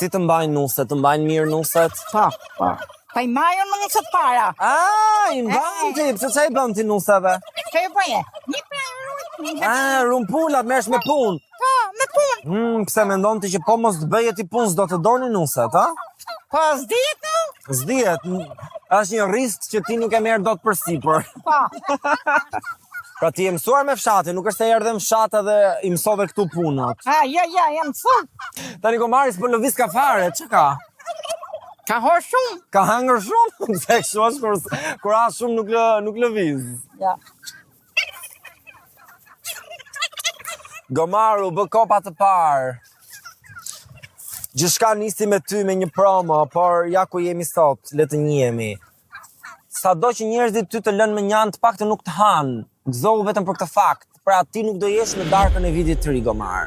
Si të mbajnë nuset, të mbajnë mirë nuset? Po. Pa i majën më nësët para. I mbajnë ti, pse që i bën ti nuseve? Që i bëje? Një pra Rumpulat, mesh me punë. Po, me punë. Pse mendon ti që po mos të bëje ti punë, s'do të doni nuset, a? Po, s'dijet në? S'dihet, është një risk që ti nuk e merr dot përsipër. Po. Pra ti e mësuar me fshatin, nuk është se erdhe në fshat edhe i mësove këtu punët. Jam mësuar. Tani Gomari s'po lëviz ka fare, që ka? Ka hor shumë. Ka hangër shumë? Se kështu është kur as shumë nuk lëviz. Ja. Gomaru, bë kopa të parë. Gjithçka nisi me ty me një promo, por ja ku jemi sot, le të njihemi. Sado që njerëzit ty të lënë me njanë të paktën nuk të hanë. Gëzohu vetëm për këtë fakt, pra ti nuk do jesh në darkën e vitit të ri, Gomar.